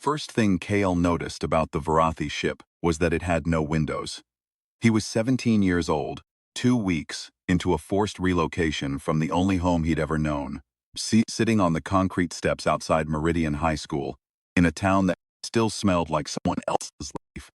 First thing Kale noticed about the Varathi ship was that it had no windows. He was 17 years old, 2 weeks into a forced relocation from the only home he'd ever known, sitting on the concrete steps outside Meridian High School, in a town that still smelled like someone else's life.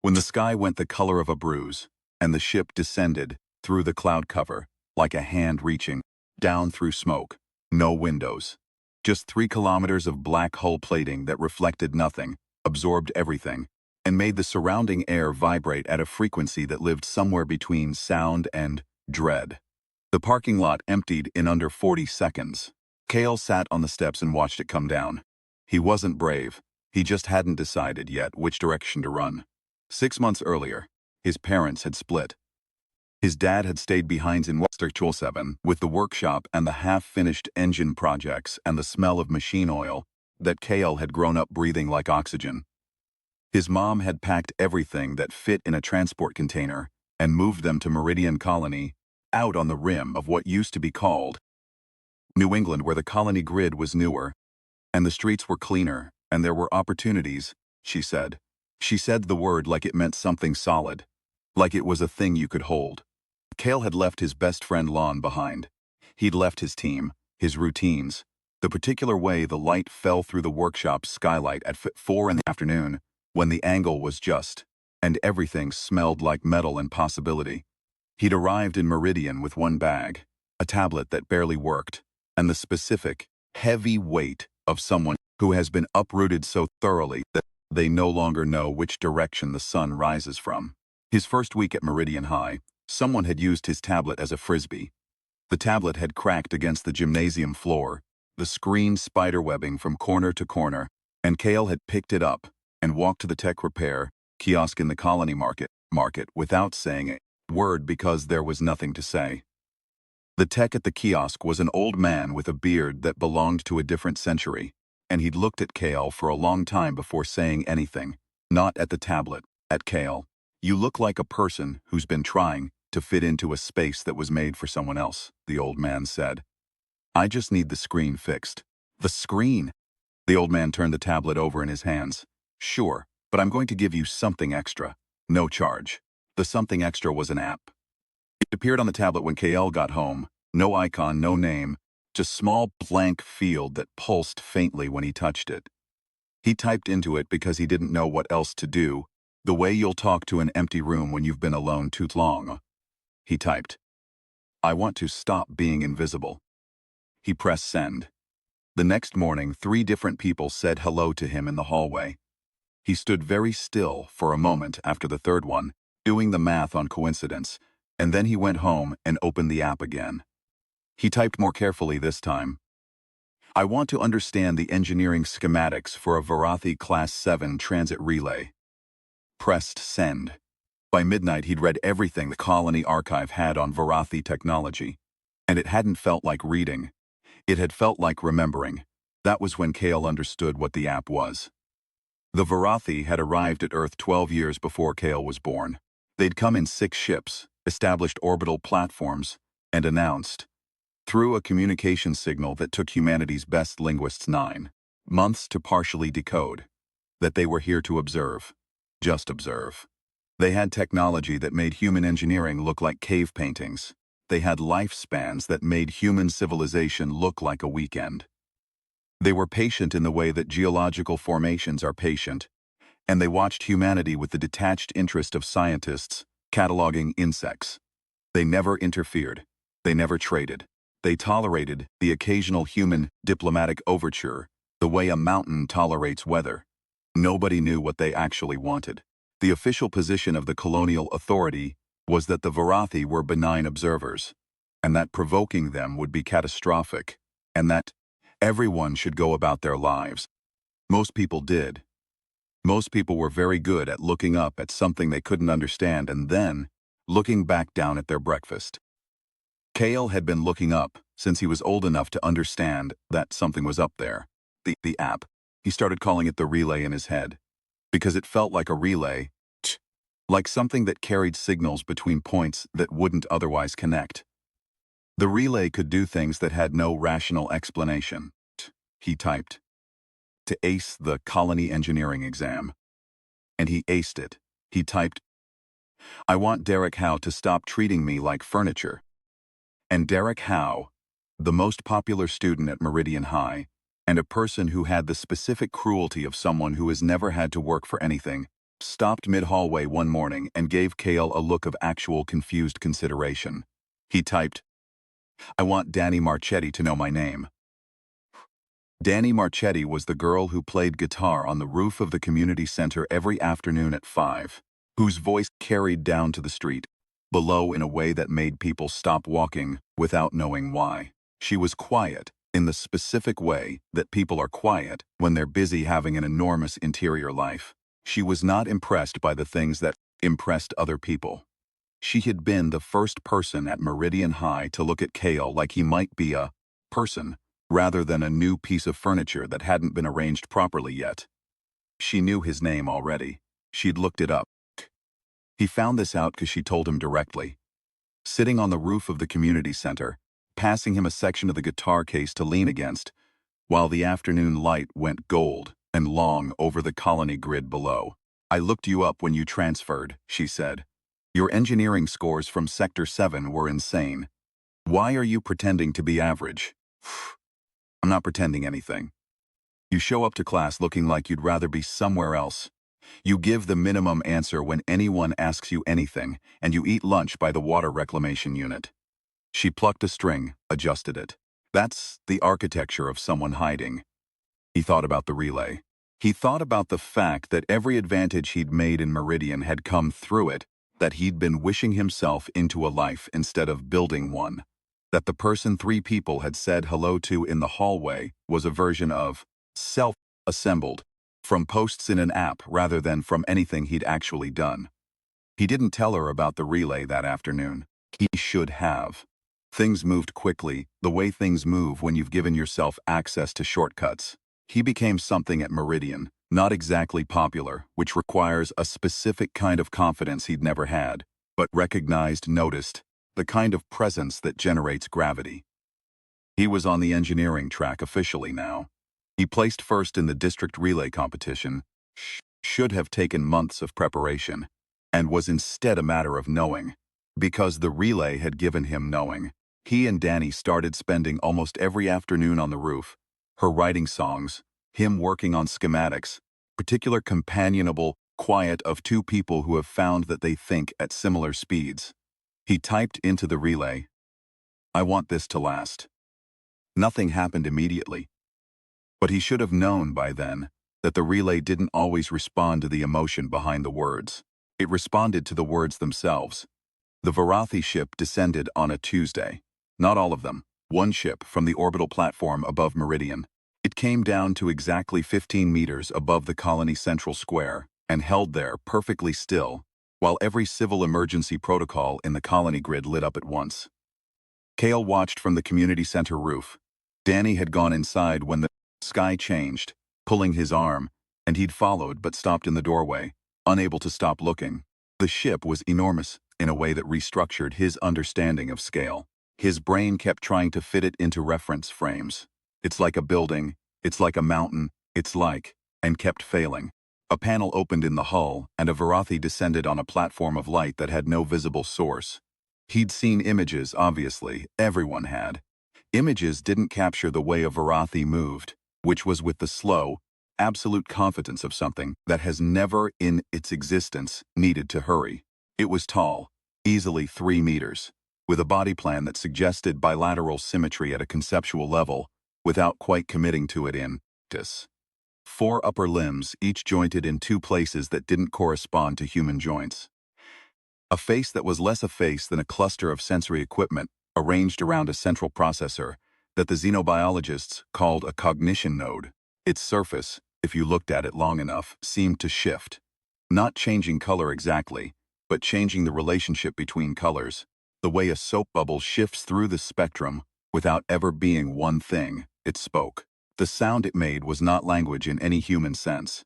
When the sky went the color of a bruise, and the ship descended through the cloud cover, like a hand reaching down through smoke, no windows. Just 3 kilometers of black hull plating that reflected nothing, absorbed everything, and made the surrounding air vibrate at a frequency that lived somewhere between sound and dread. The parking lot emptied in under 40 seconds. Kale sat on the steps and watched it come down. He wasn't brave. He just hadn't decided yet which direction to run. 6 months earlier, his parents had split. His dad had stayed behind in Western 7 with the workshop and the half-finished engine projects and the smell of machine oil that Kale had grown up breathing like oxygen. His mom had packed everything that fit in a transport container and moved them to Meridian Colony, out on the rim of what used to be called New England, where the colony grid was newer, and the streets were cleaner, and there were opportunities, she said. She said the word like it meant something solid, like it was a thing you could hold. Kale had left his best friend Lon behind. He'd left his team, his routines, the particular way the light fell through the workshop's skylight at 4 in the afternoon, when the angle was just, and everything smelled like metal and possibility. He'd arrived in Meridian with one bag, a tablet that barely worked, and the specific, heavy weight of someone who has been uprooted so thoroughly that they no longer know which direction the sun rises from. His first week at Meridian High, someone had used his tablet as a frisbee. The tablet had cracked against the gymnasium floor, the screen spiderwebbing from corner to corner, and Kale had picked it up and walked to the tech repair kiosk in the Colony Market without saying a word because there was nothing to say. The tech at the kiosk was an old man with a beard that belonged to a different century, and he'd looked at Kale for a long time before saying anything, not at the tablet, at Kale. "You look like a person who's been trying to fit into a space that was made for someone else," the old man said. "I just need the screen fixed." "The screen?" The old man turned the tablet over in his hands. "Sure, but I'm going to give you something extra. No charge." The something extra was an app. It appeared on the tablet when Kale got home. No icon, no name, just small blank field that pulsed faintly when he touched it. He typed into it because he didn't know what else to do, the way you'll talk to an empty room when you've been alone too long. He typed, "I want to stop being invisible." He pressed send. The next morning, 3 different people said hello to him in the hallway. He stood very still for a moment after the third one, doing the math on coincidence, and then he went home and opened the app again. He typed more carefully this time. "I want to understand the engineering schematics for a Varathi Class 7 transit relay." Pressed send. By midnight, he'd read everything the Colony Archive had on Varathi technology, and it hadn't felt like reading. It had felt like remembering. That was when Kale understood what the app was. The Varathi had arrived at Earth 12 years before Kale was born. They'd come in 6 ships, established orbital platforms, and announced, through a communication signal that took humanity's best linguists 9 months to partially decode, that they were here to observe. Just observe. They had technology that made human engineering look like cave paintings. They had lifespans that made human civilization look like a weekend. They were patient in the way that geological formations are patient, and they watched humanity with the detached interest of scientists cataloging insects. They never interfered. They never traded. They tolerated the occasional human diplomatic overture, the way a mountain tolerates weather. Nobody knew what they actually wanted. The official position of the colonial authority was that the Varathi were benign observers, and that provoking them would be catastrophic, and that everyone should go about their lives. Most people did. Most people were very good at looking up at something they couldn't understand and then looking back down at their breakfast. Kale had been looking up since he was old enough to understand that something was up there. The app. He started calling it the relay in his head, because it felt like a relay, like something that carried signals between points that wouldn't otherwise connect. The relay could do things that had no rational explanation. He typed, to ace the colony engineering exam. And he aced it. He typed, "I want Derek Howe to stop treating me like furniture." And Derek Howe, the most popular student at Meridian High, and a person who had the specific cruelty of someone who has never had to work for anything, stopped mid-hallway one morning and gave Kale a look of actual confused consideration. He typed, "I want Danny Marchetti to know my name." Danny Marchetti was the girl who played guitar on the roof of the community center every afternoon at 5, whose voice carried down to the street below in a way that made people stop walking without knowing why. She was quiet in the specific way that people are quiet when they're busy having an enormous interior life. She was not impressed by the things that impressed other people. She had been the first person at Meridian High to look at Kale like he might be a person, rather than a new piece of furniture that hadn't been arranged properly yet. She knew his name already. She'd looked it up. He found this out because she told him directly. Sitting on the roof of the community center, passing him a section of the guitar case to lean against, while the afternoon light went gold and long over the colony grid below. "I looked you up when you transferred," she said. "Your engineering scores from Sector 7 were insane. Why are you pretending to be average?" "I'm not pretending anything. You show up to class looking like you'd rather be somewhere else. You give the minimum answer when anyone asks you anything, and you eat lunch by the water reclamation unit." She plucked a string, adjusted it. "That's the architecture of someone hiding." He thought about the relay. He thought about the fact that every advantage he'd made in Meridian had come through it, that he'd been wishing himself into a life instead of building one. That the person 3 people had said hello to in the hallway was a version of self-assembled, from posts in an app rather than from anything he'd actually done. He didn't tell her about the relay that afternoon. He should have. Things moved quickly, the way things move when you've given yourself access to shortcuts. He became something at Meridian, not exactly popular, which requires a specific kind of confidence he'd never had, but recognized, noticed, the kind of presence that generates gravity. He was on the engineering track officially now. He placed first in the district relay competition, should have taken months of preparation, and was instead a matter of knowing. Because the relay had given him knowing. He and Danny started spending almost every afternoon on the roof, her writing songs, him working on schematics, particular companionable quiet of 2 people who have found that they think at similar speeds. He typed into the relay, "I want this to last." Nothing happened immediately. But he should have known by then that the relay didn't always respond to the emotion behind the words. It responded to the words themselves. The Varathi ship descended on a Tuesday. Not all of them. One ship from the orbital platform above Meridian. It came down to exactly 15 meters above the colony central square and held there perfectly still, while every civil emergency protocol in the colony grid lit up at once. Kale watched from the community center roof. Danny had gone inside when the sky changed, pulling his arm, and he'd followed but stopped in the doorway, unable to stop looking. The ship was enormous in a way that restructured his understanding of scale. His brain kept trying to fit it into reference frames. It's like a building, it's like a mountain, it's like, and kept failing. A panel opened in the hull, and a Varathi descended on a platform of light that had no visible source. He'd seen images, obviously, everyone had. Images didn't capture the way a Varathi moved, which was with the slow, absolute confidence of something that has never in its existence needed to hurry. It was tall, easily 3 meters, with a body plan that suggested bilateral symmetry at a conceptual level, without quite committing to it in practice. 4 upper limbs, each jointed in 2 places that didn't correspond to human joints. A face that was less a face than a cluster of sensory equipment arranged around a central processor that the xenobiologists called a cognition node. Its surface, if you looked at it long enough, seemed to shift. Not changing color exactly, but changing the relationship between colors, the way a soap bubble shifts through the spectrum without ever being one thing. It spoke. The sound it made was not language in any human sense.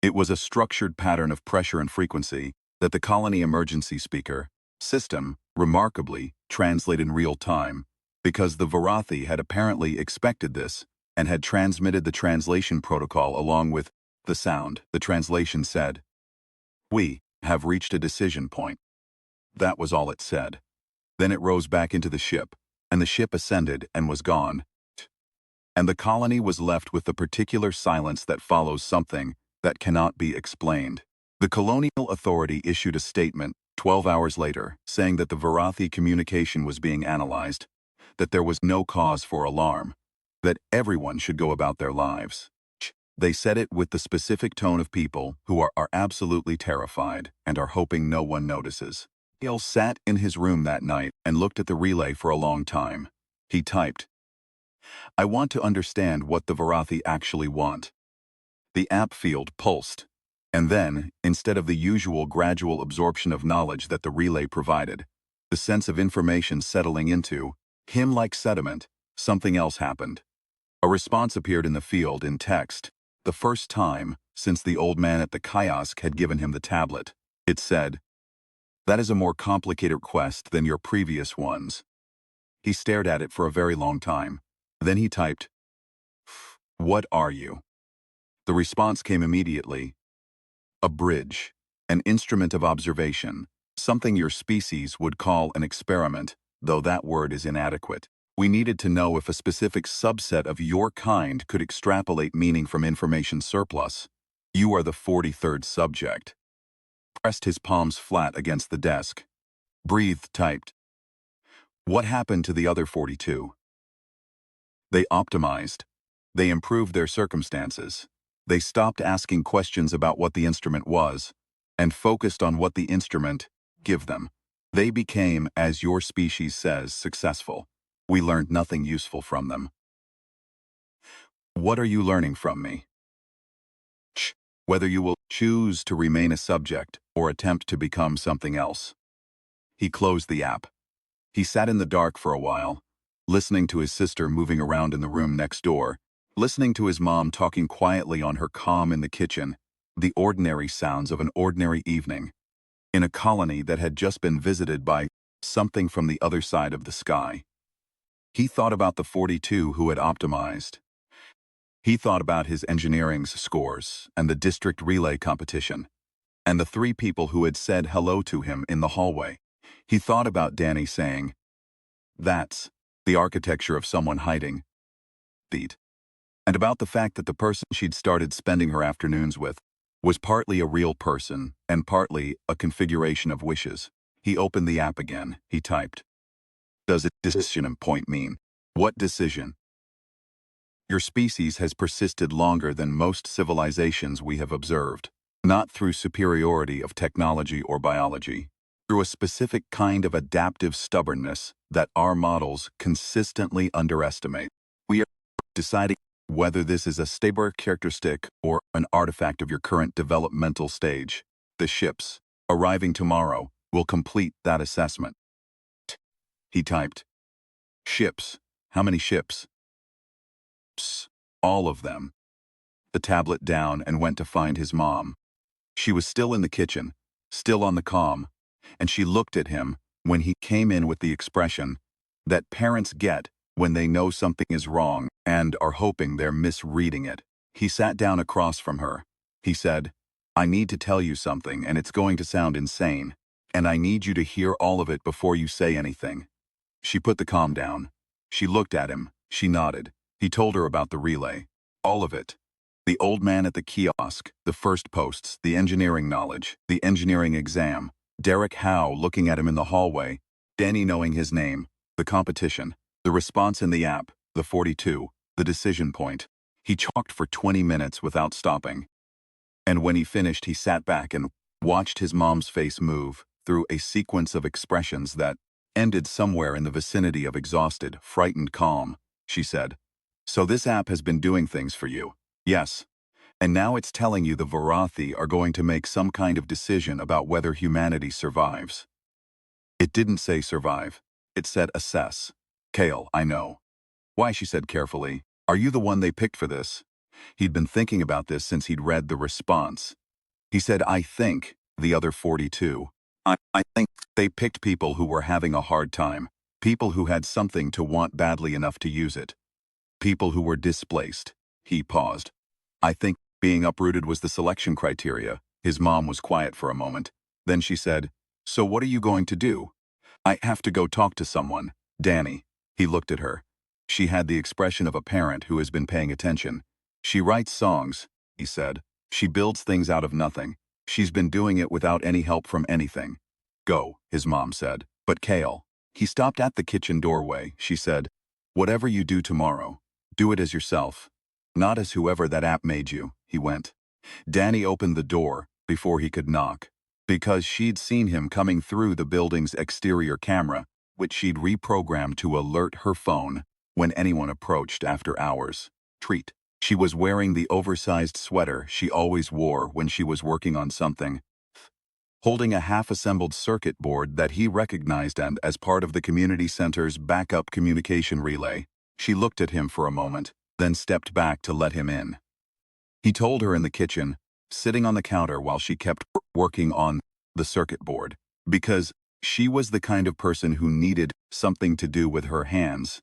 It was a structured pattern of pressure and frequency that the colony emergency speaker system remarkably translated in real time, because the Varathi had apparently expected this and had transmitted the translation protocol along with the sound. The translation said, "We have reached a decision point." That was all it said. Then it rose back into the ship, and the ship ascended and was gone. And the colony was left with the particular silence that follows something that cannot be explained. The colonial authority issued a statement 12 hours later saying that the Varathi communication was being analyzed, that there was no cause for alarm, that everyone should go about their lives. They said it with the specific tone of people who are absolutely terrified and are hoping no one notices. Hale sat in his room that night and looked at the relay for a long time. He typed, "I want to understand what the Varathi actually want." The app field pulsed, and then, instead of the usual gradual absorption of knowledge that the relay provided, the sense of information settling into him like sediment, something else happened. A response appeared in the field in text, the first time since the old man at the kiosk had given him the tablet. It said, "That is a more complicated request than your previous ones." He stared at it for a very long time. Then he typed, "What are you?" The response came immediately. "A bridge, an instrument of observation, something your species would call an experiment, though that word is inadequate. We needed to know if a specific subset of your kind could extrapolate meaning from information surplus. You are the 43rd subject." Pressed his palms flat against the desk. Breathed, typed, "What happened to the other 42? They optimized. They improved their circumstances. They stopped asking questions about what the instrument was and focused on what the instrument give them. They became, as your species says, successful. We learned nothing useful from them. What are you learning from me? Whether you will choose to remain a subject or attempt to become something else." He closed the app. He sat in the dark for a while, listening to his sister moving around in the room next door, listening to his mom talking quietly on her comm in the kitchen, the ordinary sounds of an ordinary evening, in a colony that had just been visited by something from the other side of the sky. He thought about the 42 who had optimized. He thought about his engineering's scores and the district relay competition, and the 3 people who had said hello to him in the hallway. He thought about Danny saying, "That's the architecture of someone hiding," and about the fact that the person she'd started spending her afternoons with was partly a real person and partly a configuration of wishes. He opened the app again. He typed, "Does a decision point mean? What decision? Your species has persisted longer than most civilizations we have observed, not through superiority of technology or biology, through a specific kind of adaptive stubbornness that our models consistently underestimate. We are deciding whether this is a stable characteristic or an artifact of your current developmental stage. The ships, arriving tomorrow, will complete that assessment." He typed, "Ships? How many ships?" "All of them." The tablet down and went to find his mom. She was still in the kitchen, still on the comm, and she looked at him when he came in with the expression that parents get when they know something is wrong and are hoping they're misreading it. He sat down across from her. He said, "I need to tell you something, and it's going to sound insane, and I need you to hear all of it before you say anything." She put the comm down. She looked at him. She nodded. He told her about the relay. All of it. The old man at the kiosk, the first posts, the engineering knowledge, the engineering exam, Derek Howe looking at him in the hallway, Danny knowing his name, the competition, the response in the app, the 42, the decision point. He talked for 20 minutes without stopping. And when he finished, he sat back and watched his mom's face move through a sequence of expressions that ended somewhere in the vicinity of exhausted, frightened calm. She said, "So this app has been doing things for you." "Yes. And now it's telling you the Varathi are going to make some kind of decision about whether humanity survives." It didn't say survive. It said assess. "Kale, I know." "Why?" she said carefully. "Are you the one they picked for this?" He'd been thinking about this since he'd read the response. He said, "I think the other 42. I think they picked people who were having a hard time, people who had something to want badly enough to use it. People who were displaced. He paused. I think being uprooted was the selection criteria. His mom was quiet for a moment. Then she said, "So what are you going to do?" "I have to go talk to someone. Danny." He looked at her. She had the expression of a parent who has been paying attention. "She writes songs," he said. "She builds things out of nothing. She's been doing it without any help from anything." "Go," his mom said. "But Kale." He stopped at the kitchen doorway. She said, "Whatever you do tomorrow, do it as yourself. Not as whoever that app made you." He went. Danny opened the door before he could knock, because she'd seen him coming through the building's exterior camera, which she'd reprogrammed to alert her phone when anyone approached after hours. Treat. She was wearing the oversized sweater she always wore when she was working on something, holding a half-assembled circuit board that he recognized and as part of the community center's backup communication relay. She looked at him for a moment, then stepped back to let him in. He told her in the kitchen, sitting on the counter while she kept working on the circuit board, because she was the kind of person who needed something to do with her hands.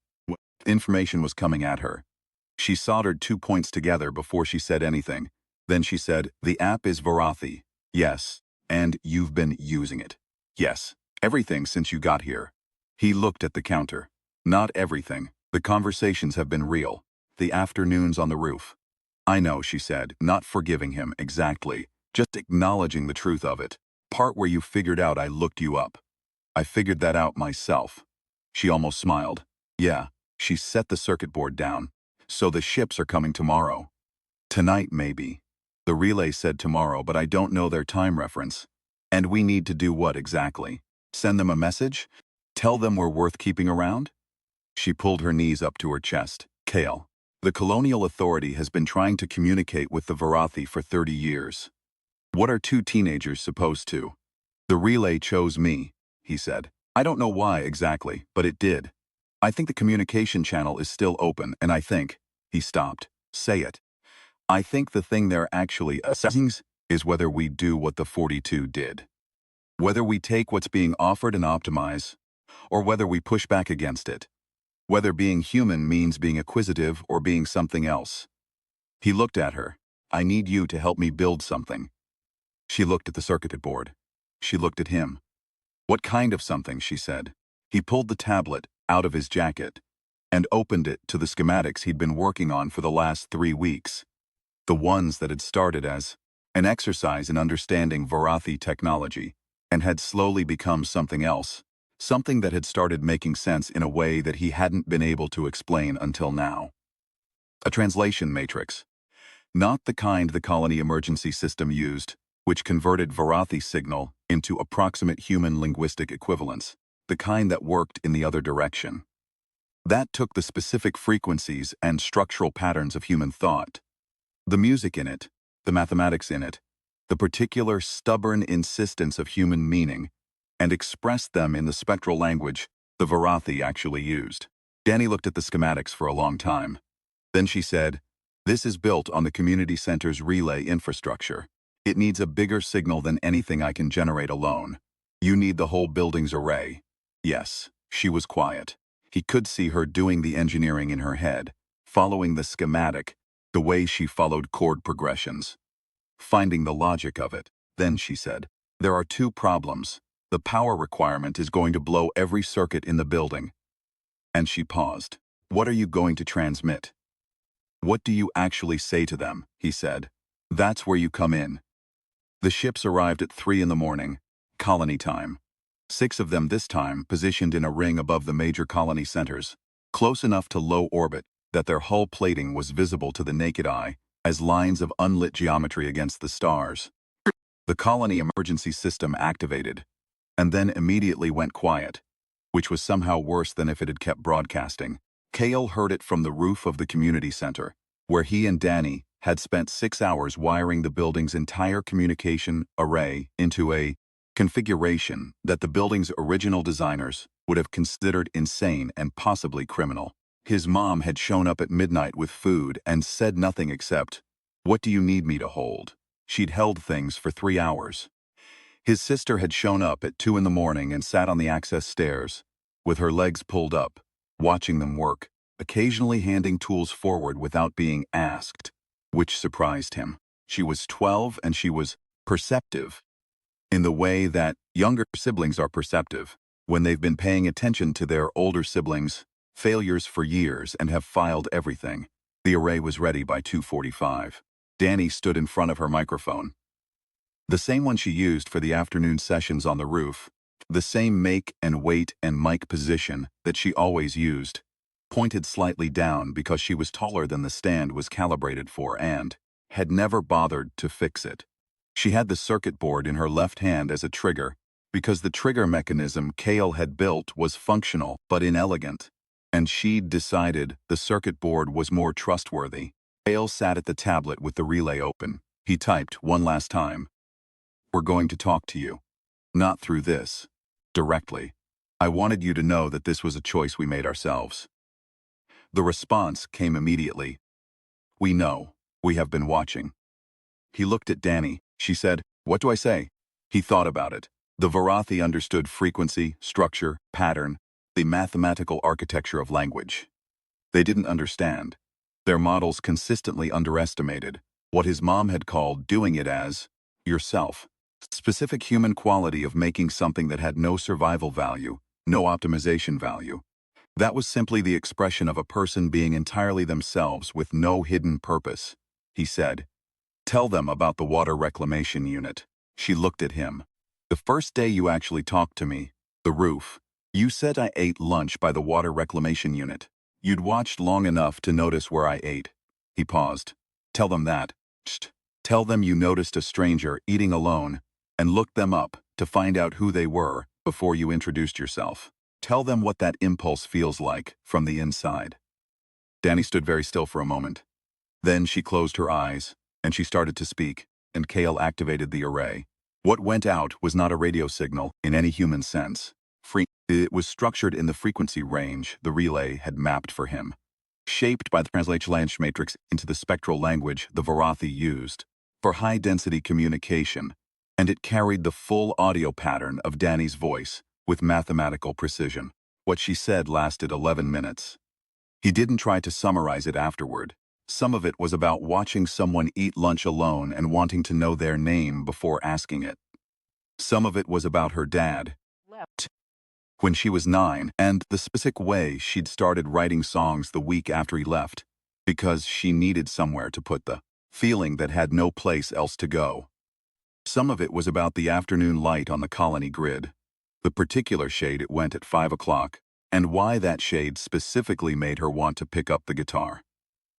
Information was coming at her. She soldered 2 points together before she said anything. Then she said, "The app is Varathi." "Yes. And you've been using it." "Yes. Everything since you got here." He looked at the counter. "Not everything. The conversations have been real. The afternoons on the roof." "I know," she said, not forgiving him exactly, just acknowledging the truth of it. "Part where you figured out I looked you up. I figured that out myself." She almost smiled. "Yeah." She set the circuit board down. "So the ships are coming tomorrow." "Tonight, maybe." The relay said tomorrow, but I don't know their time reference. "And we need to do what exactly? Send them a message? Tell them we're worth keeping around?" She pulled her knees up to her chest. "Kale, the colonial authority has been trying to communicate with the Varathi for 30 years. What are 2 teenagers supposed to?" "The relay chose me," he said. "I don't know why exactly, but it did. I think the communication channel is still open, and I think—" He stopped. "Say it." "I think the thing they're actually assessing is whether we do what the 42 did. Whether we take what's being offered and optimize, or whether we push back against it. Whether being human means being acquisitive or being something else." He looked at her. "I need you to help me build something." She looked at the circuit board. She looked at him. "What kind of something?" she said. He pulled the tablet out of his jacket and opened it to the schematics he'd been working on for the last 3 weeks. The ones that had started as an exercise in understanding Varathi technology and had slowly become something else, something that had started making sense in a way that he hadn't been able to explain until now. A translation matrix. Not the kind the colony emergency system used, which converted Varathi signal into approximate human linguistic equivalents, the kind that worked in the other direction. That took the specific frequencies and structural patterns of human thought, the music in it, the mathematics in it, the particular stubborn insistence of human meaning, and expressed them in the spectral language the Varathi actually used. Danny looked at the schematics for a long time. Then she said, "This is built on the community center's relay infrastructure. It needs a bigger signal than anything I can generate alone. You need the whole building's array." Yes, she was quiet. He could see her doing the engineering in her head, following the schematic, the way she followed chord progressions, finding the logic of it. Then she said, "There are 2 problems. The power requirement is going to blow every circuit in the building." And she paused. "What are you going to transmit? What do you actually say to them?" he said. "That's where you come in." The ships arrived at 3 in the morning, colony time. 6 of them this time positioned in a ring above the major colony centers, close enough to low orbit that their hull plating was visible to the naked eye as lines of unlit geometry against the stars. The colony emergency system activated, and then immediately went quiet, which was somehow worse than if it had kept broadcasting. Kale heard it from the roof of the community center, where he and Danny had spent 6 hours wiring the building's entire communication array into a configuration that the building's original designers would have considered insane and possibly criminal. His mom had shown up at midnight with food and said nothing except, "What do you need me to hold?" She'd held things for 3 hours. His sister had shown up at 2 in the morning and sat on the access stairs, with her legs pulled up, watching them work. occasionally handing tools forward without being asked, which surprised him. She was 12 and she was perceptive in the way that younger siblings are perceptive when they've been paying attention to their older siblings' failures for years and have filed everything. The array was ready by 2:45. Dani stood in front of her microphone. The same one she used for the afternoon sessions on the roof, the same make and weight and mic position that she always used, pointed slightly down because she was taller than the stand was calibrated for and had never bothered to fix it. She had the circuit board in her left hand as a trigger because the trigger mechanism Kale had built was functional but inelegant, and she'd decided the circuit board was more trustworthy. Kale sat at the tablet with the relay open. He typed one last time. "We're going to talk to you. Not through this. Directly. I wanted you to know that this was a choice we made ourselves." The response came immediately. "We know. We have been watching." He looked at Dani. She said, "What do I say?" He thought about it. The Varathi understood frequency, structure, pattern, the mathematical architecture of language. They didn't understand. Their models consistently underestimated what his mom had called doing it as yourself. Specific human quality of making something that had no survival value, no optimization value. That was simply the expression of a person being entirely themselves with no hidden purpose. He said, "Tell them about the water reclamation unit." She looked at him. "The first day you actually talked to me, the roof, you said I ate lunch by the water reclamation unit. You'd watched long enough to notice where I ate." He paused. "Tell them that. Shh. Tell them you noticed a stranger eating alone and looked them up to find out who they were before you introduced yourself. Tell them what that impulse feels like from the inside." Dani stood very still for a moment. Then she closed her eyes, and she started to speak, and Kale activated the array. What went out was not a radio signal in any human sense. It was structured in the frequency range the relay had mapped for him, shaped by the translation matrix into the spectral language the Varathi used for high-density communication, and it carried the full audio pattern of Dani's voice with mathematical precision. What she said lasted 11 minutes. He didn't try to summarize it afterward. Some of it was about watching someone eat lunch alone and wanting to know their name before asking it. Some of it was about her dad left when she was 9 and the specific way she'd started writing songs the week after he left because she needed somewhere to put the feeling that had no place else to go. Some of it was about the afternoon light on the colony grid, the particular shade it went at 5 o'clock, and why that shade specifically made her want to pick up the guitar.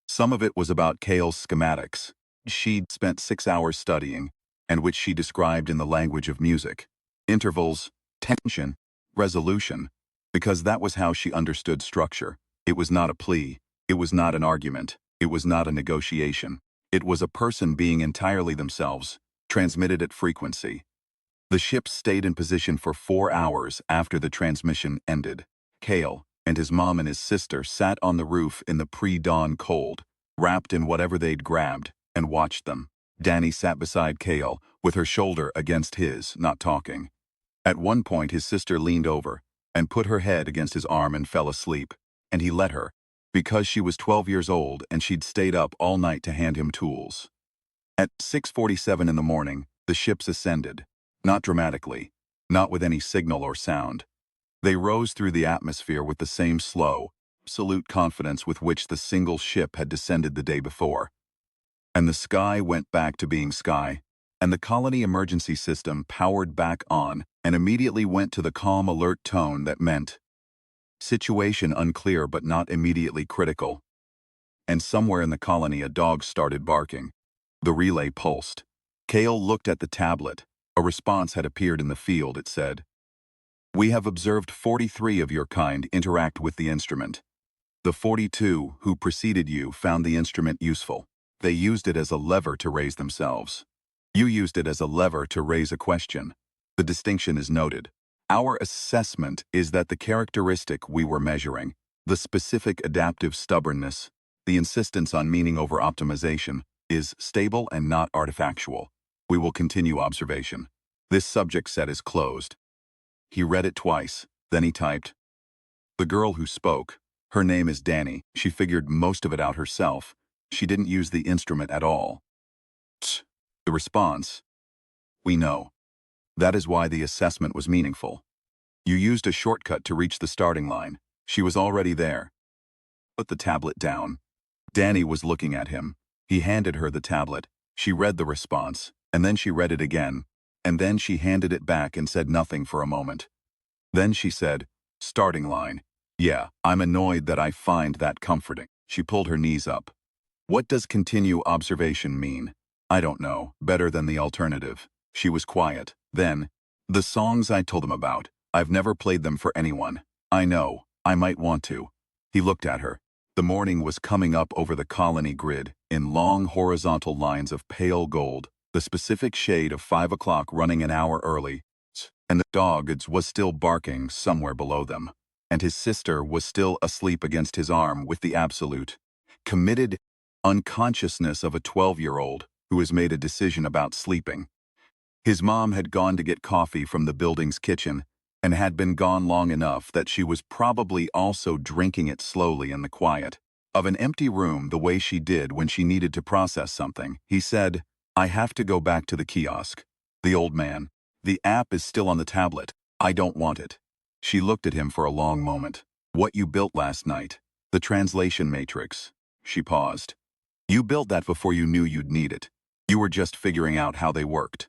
Some of it was about Kale's schematics she'd spent 6 hours studying, and which she described in the language of music. Intervals, tension, resolution, because that was how she understood structure. It was not a plea, it was not an argument, it was not a negotiation. It was a person being entirely themselves, transmitted at frequency. The ship stayed in position for 4 hours after the transmission ended. Kale and his mom and his sister sat on the roof in the pre-dawn cold, wrapped in whatever they'd grabbed, and watched them. Dani sat beside Kale, with her shoulder against his, not talking. At one point his sister leaned over and put her head against his arm and fell asleep, and he let her, because she was 12 years old and she'd stayed up all night to hand him tools. At 6:47 in the morning, the ships ascended, not dramatically, not with any signal or sound. They rose through the atmosphere with the same slow, absolute confidence with which the single ship had descended the day before. And the sky went back to being sky, and the colony emergency system powered back on and immediately went to the calm alert tone that meant situation unclear but not immediately critical. And somewhere in the colony a dog started barking. The relay pulsed. Kale looked at the tablet. A response had appeared in the field, it said. "We have observed 43 of your kind interact with the instrument. The 42 who preceded you found the instrument useful. They used it as a lever to raise themselves. You used it as a lever to raise a question. The distinction is noted. Our assessment is that the characteristic we were measuring, the specific adaptive stubbornness, the insistence on meaning over optimization, is stable and not artifactual. We will continue observation. This subject set is closed." He read it twice, then he typed, "The girl who spoke, Her name is Danny. She figured most of it out herself. She didn't use the instrument at all. Tch. The response, we know. That is why the assessment was meaningful. You used a shortcut to reach the starting line. She was already there. Put the tablet down. Danny was looking at him. He handed her the tablet. She read the response, and then she read it again, and then she handed it back and said nothing for a moment. Then she said, starting line. Yeah, I'm annoyed that I find that comforting. She pulled her knees up. What does continue observation mean? I don't know, better than the alternative. She was quiet. Then, the songs I told them about, I've never played them for anyone. I know, I might want to. He looked at her. The morning was coming up over the colony grid, in long horizontal lines of pale gold, the specific shade of 5 o'clock running an hour early, and the dog was still barking somewhere below them, and his sister was still asleep against his arm with the absolute, committed unconsciousness of a 12-year-old who has made a decision about sleeping. His mom had gone to get coffee from the building's kitchen, and had been gone long enough that she was probably also drinking it slowly in the quiet of an empty room the way she did when she needed to process something. He said, I have to go back to the kiosk. The old man. The app is still on the tablet. I don't want it. She looked at him for a long moment. What you built last night. The translation matrix. She paused. You built that before you knew you'd need it. You were just figuring out how they worked.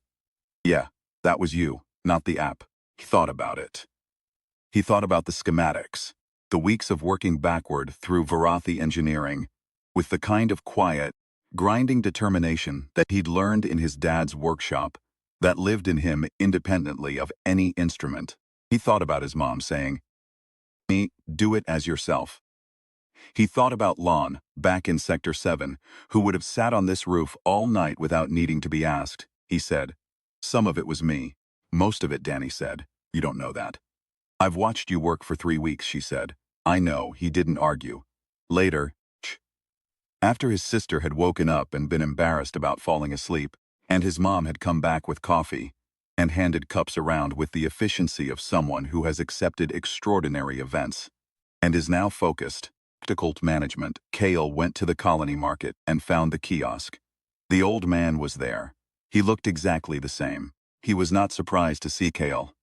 Yeah, that was you, not the app. He thought about it. He thought about the schematics, the weeks of working backward through Varathi engineering, with the kind of quiet, grinding determination that he'd learned in his dad's workshop, that lived in him independently of any instrument. He thought about his mom saying, "Me, do it as yourself." He thought about Lon, back in Sector 7, who would have sat on this roof all night without needing to be asked. He said, some of it was me. Most of it, Danny said. You don't know that. I've watched you work for 3 weeks, she said. I know, he didn't argue. Later, after his sister had woken up and been embarrassed about falling asleep, and his mom had come back with coffee, and handed cups around with the efficiency of someone who has accepted extraordinary events, and is now focused, practical management, Cale went to the colony market and found the kiosk. The old man was there. He looked exactly the same. He was not surprised to see Cale.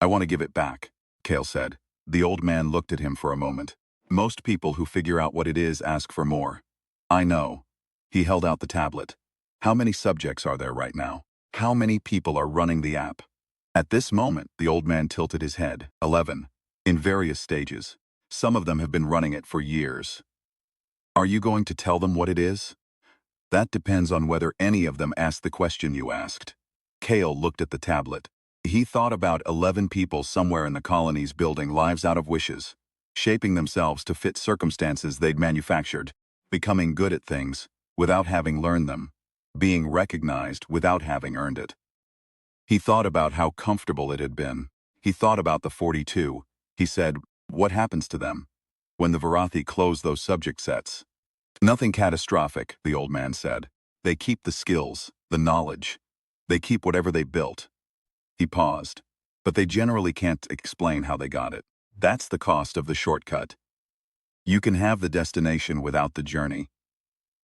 I want to give it back, Cale said. The old man looked at him for a moment. Most people who figure out what it is ask for more. I know. He held out the tablet. How many subjects are there right now? How many people are running the app? At this moment, the old man tilted his head. 11. In various stages. Some of them have been running it for years. Are you going to tell them what it is? That depends on whether any of them ask the question you asked. Cale looked at the tablet. He thought about 11 people somewhere in the colonies building lives out of wishes, shaping themselves to fit circumstances they'd manufactured, becoming good at things without having learned them, being recognized without having earned it. He thought about how comfortable it had been. He thought about the 42. He said, what happens to them when the Varathi close those subject sets? Nothing catastrophic, the old man said. They keep the skills, the knowledge. They keep whatever they built. He paused. But they generally can't explain how they got it. That's the cost of the shortcut. You can have the destination without the journey.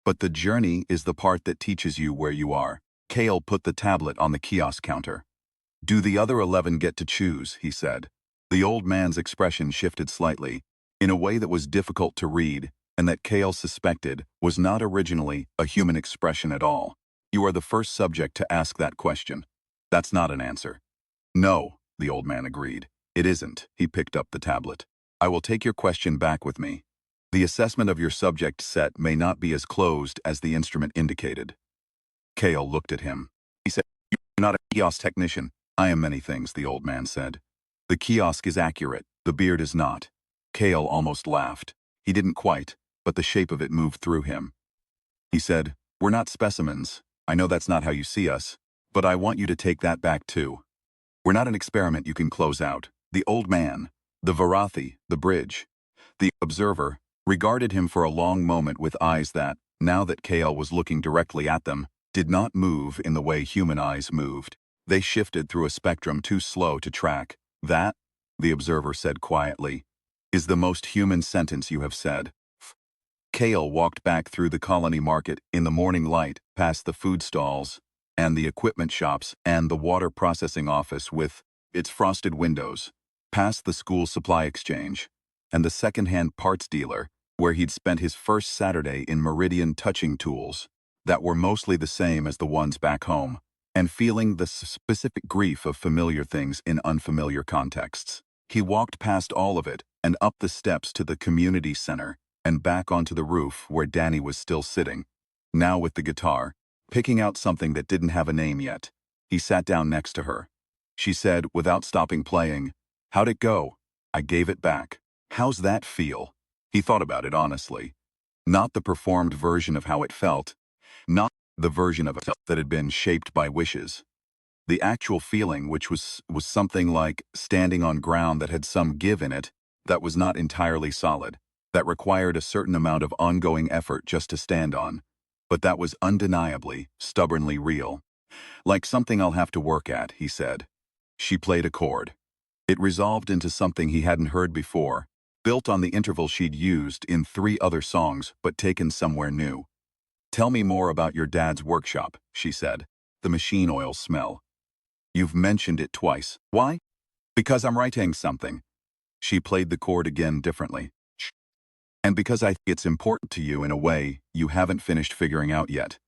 But the journey is the part that teaches you where you are. Cale put the tablet on the kiosk counter. Do the other 11 get to choose, he said. The old man's expression shifted slightly, in a way that was difficult to read, and that Cale suspected was not originally a human expression at all. You are the first subject to ask that question. That's not an answer. No, the old man agreed. It isn't. He picked up the tablet. I will take your question back with me. The assessment of your subject set may not be as closed as the instrument indicated. Cale looked at him. He said, you're not a kiosk technician. I am many things, the old man said. The kiosk is accurate. The beard is not. Cale almost laughed. He didn't quite, but the shape of it moved through him. He said, we're not specimens. I know that's not how you see us, but I want you to take that back too. We're not an experiment you can close out. The old man, the Varathi, the bridge. The observer regarded him for a long moment with eyes that, now that Cale was looking directly at them, did not move in the way human eyes moved. They shifted through a spectrum too slow to track. That, the observer said quietly, is the most human sentence you have said. Kale walked back through the colony market in the morning light, past the food stalls, and the equipment shops, and the water processing office with its frosted windows, past the school supply exchange, and the second-hand parts dealer, where he'd spent his first Saturday in Meridian touching tools that were mostly the same as the ones back home, and feeling the specific grief of familiar things in unfamiliar contexts. He walked past all of it and up the steps to the community center and back onto the roof where Danny was still sitting, now with the guitar, picking out something that didn't have a name yet. He sat down next to her. She said, without stopping playing, "How'd it go?" "I gave it back." "How's that feel?" He thought about it honestly. Not the performed version of how it felt, not the version of it that had been shaped by wishes. The actual feeling, which was something like standing on ground that had some give in it, that was not entirely solid, that required a certain amount of ongoing effort just to stand on, but that was undeniably, stubbornly real. "Like something I'll have to work at," he said. She played a chord. It resolved into something he hadn't heard before, built on the interval she'd used in 3 other songs but taken somewhere new. "Tell me more about your dad's workshop," she said. "The machine oil smell. You've mentioned it twice. Why?" "Because I'm writing something." She played the chord again differently. "And because I think it's important to you in a way you haven't finished figuring out yet."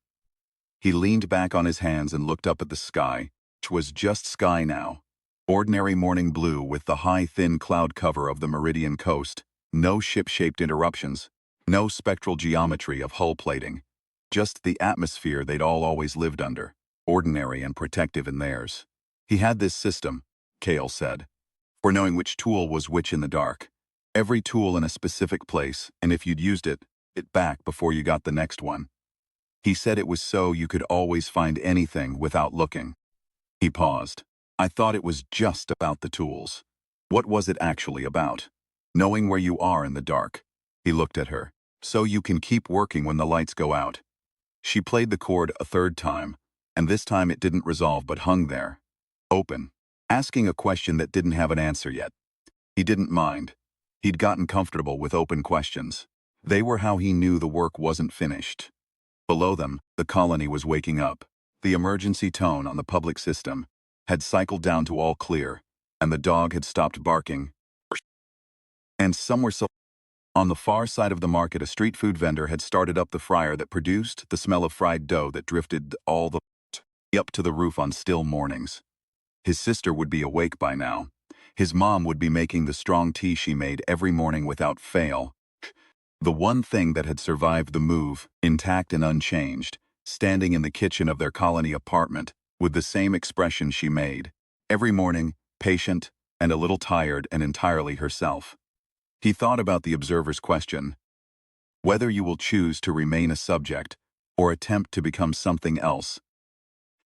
He leaned back on his hands and looked up at the sky, which was just sky now. Ordinary morning blue with the high, thin cloud cover of the Meridian coast, no ship-shaped interruptions, no spectral geometry of hull plating. Just the atmosphere they'd all always lived under, ordinary and protective in theirs. He had this system, Kale said, for knowing which tool was which in the dark. Every tool in a specific place, and if you'd used it back before you got the next one. He said it was so you could always find anything without looking. He paused. "I thought it was just about the tools. What was it actually about?" "Knowing where you are in the dark." He looked at her. "So you can keep working when the lights go out." She played the chord a 3rd time, and this time it didn't resolve but hung there, open, asking a question that didn't have an answer yet. He didn't mind. He'd gotten comfortable with open questions. They were how he knew the work wasn't finished. Below them, the colony was waking up. The emergency tone on the public system had cycled down to all clear, and the dog had stopped barking. And somewhere on the far side of the market, a street food vendor had started up the fryer that produced the smell of fried dough that drifted all the way up to the roof on still mornings. His sister would be awake by now. His mom would be making the strong tea she made every morning without fail. The one thing that had survived the move, intact and unchanged, standing in the kitchen of their colony apartment with the same expression she made, every morning, patient and a little tired and entirely herself. He thought about the observer's question, whether you will choose to remain a subject or attempt to become something else,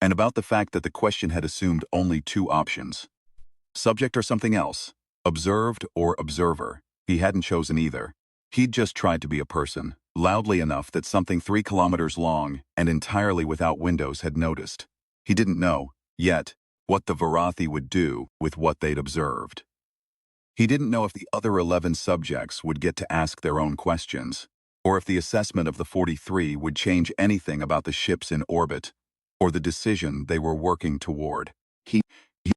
and about the fact that the question had assumed only 2 options. Subject or something else, observed or observer. He hadn't chosen either. He'd just tried to be a person, loudly enough that something 3 kilometers long and entirely without windows had noticed. He didn't know, yet, what the Varathi would do with what they'd observed. He didn't know if the other 11 subjects would get to ask their own questions, or if the assessment of the 43 would change anything about the ships in orbit, or the decision they were working toward. He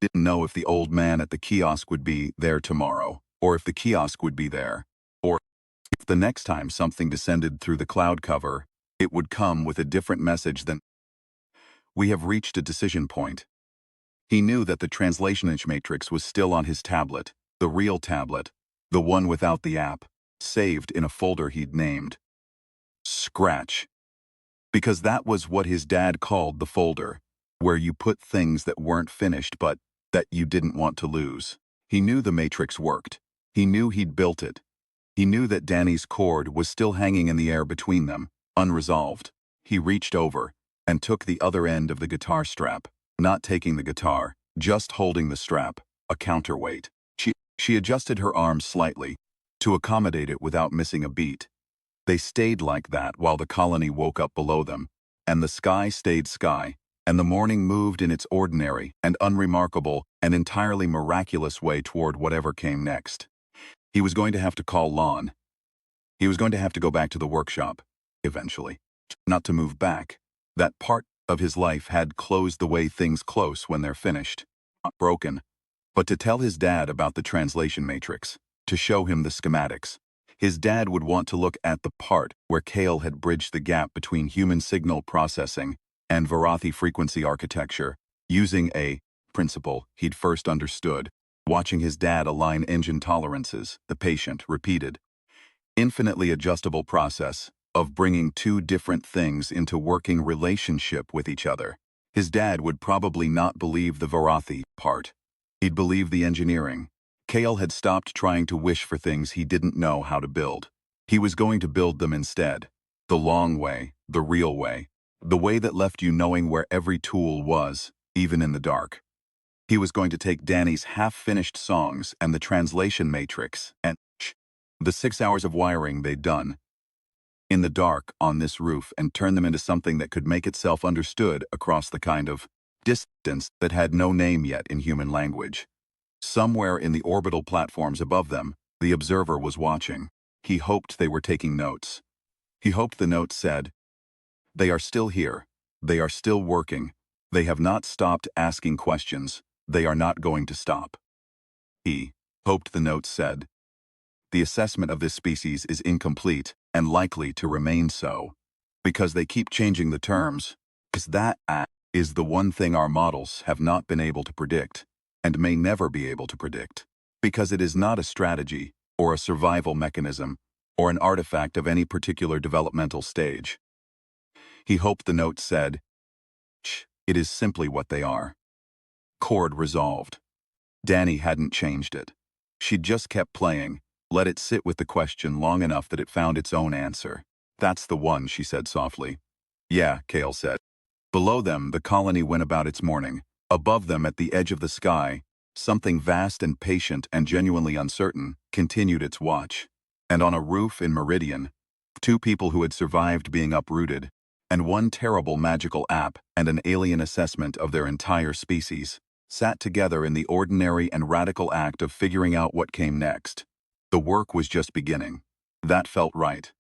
didn't know if the old man at the kiosk would be there tomorrow, or if the kiosk would be there, or if the next time something descended through the cloud cover, it would come with a different message than, "We have reached a decision point." He knew that the translation matrix was still on his tablet, the real tablet, the one without the app, saved in a folder he'd named Scratch. Because that was what his dad called the folder, where you put things that weren't finished but that you didn't want to lose. He knew the matrix worked. He knew he'd built it. He knew that Danny's cord was still hanging in the air between them, unresolved. He reached over and took the other end of the guitar strap, not taking the guitar, just holding the strap, a counterweight. She adjusted her arms slightly to accommodate it without missing a beat. They stayed like that while the colony woke up below them, and the sky stayed sky, and the morning moved in its ordinary and unremarkable and entirely miraculous way toward whatever came next. He was going to have to call Lon. He was going to have to go back to the workshop, eventually. Not to move back. That part of his life had closed the way things close when they're finished. Not broken. But to tell his dad about the translation matrix, to show him the schematics. His dad would want to look at the part where Kale had bridged the gap between human signal processing and Varathi frequency architecture, using a principle he'd first understood, watching his dad align engine tolerances, the patient repeated. Infinitely adjustable process of bringing two different things into working relationship with each other. His dad would probably not believe the Varathi part. He'd believe the engineering. Kale had stopped trying to wish for things he didn't know how to build. He was going to build them instead. The long way, the real way. The way that left you knowing where every tool was, even in the dark. He was going to take Danny's half-finished songs and the translation matrix and the 6 hours of wiring they'd done in the dark on this roof and turn them into something that could make itself understood across the kind of distance that had no name yet in human language. Somewhere in the orbital platforms above them, the observer was watching. He hoped they were taking notes. He hoped the notes said, "They are still here. They are still working. They have not stopped asking questions. They are not going to stop." He hoped the notes said, "The assessment of this species is incomplete and likely to remain so. Because they keep changing the terms. Because that is the one thing our models have not been able to predict, and may never be able to predict. Because it is not a strategy, or a survival mechanism, or an artifact of any particular developmental stage." He hoped the note said, "It is simply what they are." Chord resolved. Danny hadn't changed it. She'd just kept playing, let it sit with the question long enough that it found its own answer. "That's the one," she said softly. "Yeah," Kale said. Below them, the colony went about its morning. Above them, at the edge of the sky, something vast and patient and genuinely uncertain continued its watch. And on a roof in Meridian, two people who had survived being uprooted, and one terrible magical app and an alien assessment of their entire species, sat together in the ordinary and radical act of figuring out what came next. The work was just beginning. That felt right.